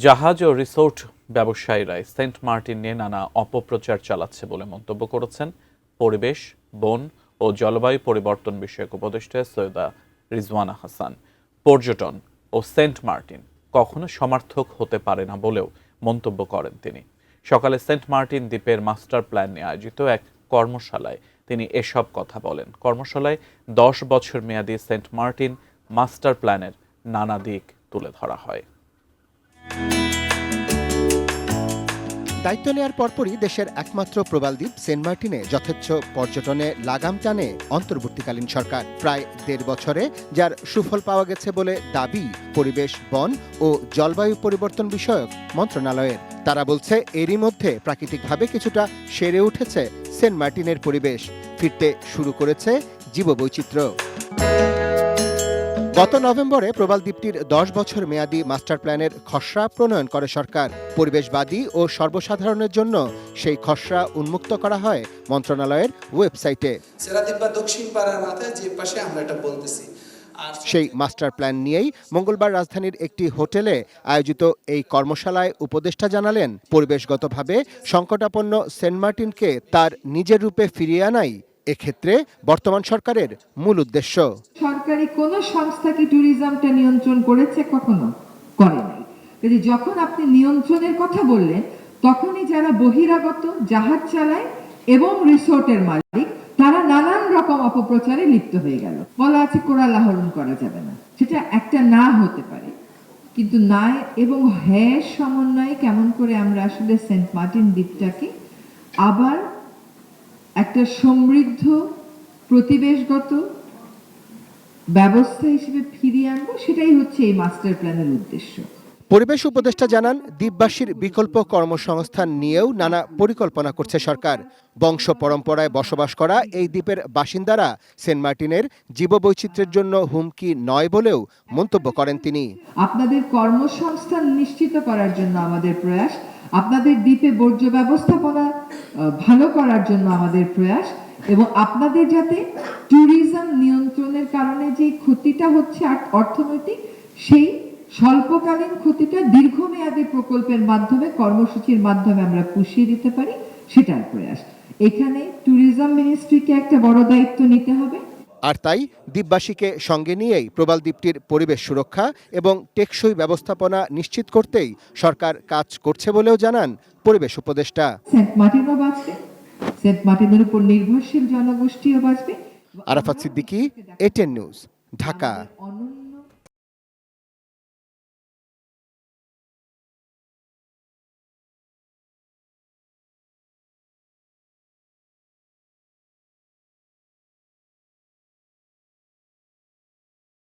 জাহাজ ও রিসোর্ট ব্যবসায়ীরা Saint Martin নিয়ে নানা অপপ্রচার চালাচ্ছে বলে মন্তব্য করেছেন পরিবেশ, বন ও জলবায়ু পরিবর্তন বিষয়ক উপদেষ্টা সৈয়দা রিজওয়ানা হাসান। পর্যটন ও সেন্ট মার্টিন কখনো সমার্থক হতে পারে না বলেও মন্তব্য করেন তিনি। সকালে সেন্ট মার্টিন দ্বীপের মাস্টার প্ল্যান নিয়ে আয়োজিত এক কর্মশালায় তিনি এসব কথা বলেন। কর্মশালায় 10 বছর মেয়াদী সেন্ট মার্টিন মাস্টার প্ল্যানের নানা দিক তুলে ধরা হয়। দায়িত্ব নেয়ার পরপরই দেশের একমাত্র প্রবাল দ্বীপ সেন্ট মার্টিনে যথেচ্ছ পর্যটনে লাগাম টানে অন্তর্বর্তীকালীন সরকার। প্রায় 1.5 বছরে যার সুফল পাওয়া গেছে বলে দাবি পরিবেশ, বন ও জলবায়ু পরিবর্তন বিষয়ক মন্ত্রণালয়ের। তারা বলছে এরই মধ্যে প্রাকৃতিকভাবে কিছুটা সেরে উঠেছে সেন্ট মার্টিনের পরিবেশ, ফিরতে শুরু করেছে জীববৈচিত্র্য। গত নভেম্বরে প্রবাল দ্বীপটির 10 বছর মেয়াদী মাস্টার প্ল্যানের খসড়া প্রণয়ন করে সরকার। পরিবেশবাদী ও সর্বসাধারণের জন্য সেই খসড়া উন্মুক্ত করা হয় মন্ত্রণালয়ের ওয়েবসাইটে। সেরাদ্বীপ বা দক্ষিণ পাড়ার মাথায় যে পাশে আমরা এটা বলতেছি। সেই মাস্টার প্ল্যান নিয়েই মঙ্গলবার রাজধানীর একটি হোটেলে আয়োজিত এই কর্মশালায় উপদেষ্টা জানালেন, পরিবেশগতভাবে সংকটাপন্ন সেন্ট মার্টিনকে তার নিজের রূপে ফিরিয়ে আনাই এক্ষেত্রে বর্তমান সরকারের মূল উদ্দেশ্য। সরকারি কোন সংস্থা কি ট্যুরিজমটা নিয়ন্ত্রণ করেছে? কখনো করে নাই। যদি যখন আপনি নিয়ন্ত্রণের কথা বললেন, তখনই যারা বহিরাগত জাহাজ চালায় এবং রিসোর্টের মালিক তারা নানান রকম অপপ্রচারে লিপ্ত হয়ে গেল। বলা আছে কোরাল আহরণ করা যাবে না, সেটা একটা না হতে পারে, কিন্তু না এবং হ্যাঁ সমন্বয়ে কেমন করে আমরা আসলে সেন্ট মার্টিন দ্বীপটাকে আবার একটা সমৃদ্ধ প্রতিবেশগত ব্যবস্থা হিসেবে ফিরিয়ে আনবো, সেটাই হচ্ছে এই মাস্টার প্ল্যানের উদ্দেশ্য। পরিবেশ উপদেষ্টা জানান, দ্বীপবাসীর বিকল্প কর্মসংস্থান নিয়েও নানা পরিকল্পনা করছে সরকার। বংশ পরম্পরায় বসবাস করা এই দ্বীপের বাসিন্দারা সেন্ট মার্টিনের জীববৈচিত্র্যের জন্য হুমকি নয় বলেও মন্তব্য করেন তিনি। আপনাদের কর্মসংস্থান নিশ্চিত করার জন্য আমাদের প্রয়াস, আপনাদের দ্বীপে বর্জ্য ব্যবস্থাপনা ভালো করার জন্য আমাদের প্রয়াস, এবং আপনাদের যাতে ট্যুরিজম নিয়ন্ত্রণের কারণে যে ক্ষতিটা হচ্ছে অর্থনৈতিক, সেই স্বল্পকালীন ক্ষতিটা দীর্ঘমেয়াদী প্রকল্পের মাধ্যমে, কর্মসূচির মাধ্যমে আমরা পুষিয়ে দিতে পারি, সেটার প্রয়াস। এখানে ট্যুরিজম মিনিস্ট্রিকে একটা বড় দায়িত্ব নিতে হবে। আর তাই দ্বীপবাসীকে সঙ্গে নিয়েই প্রবাল দ্বীপটির পরিবেশ সুরক্ষা এবং টেকসই ব্যবস্থাপনা নিশ্চিত করতেই সরকার কাজ করছে বলেও জানান পরিবেশ উপদেষ্টা। সেন্ট মার্টিনও বাঁচবে, সেন্ট মার্টিনের উপর নির্ভরশীল জনগোষ্ঠীও বাঁচবে। Arafat Siddiqui, ATN news, Dhaka.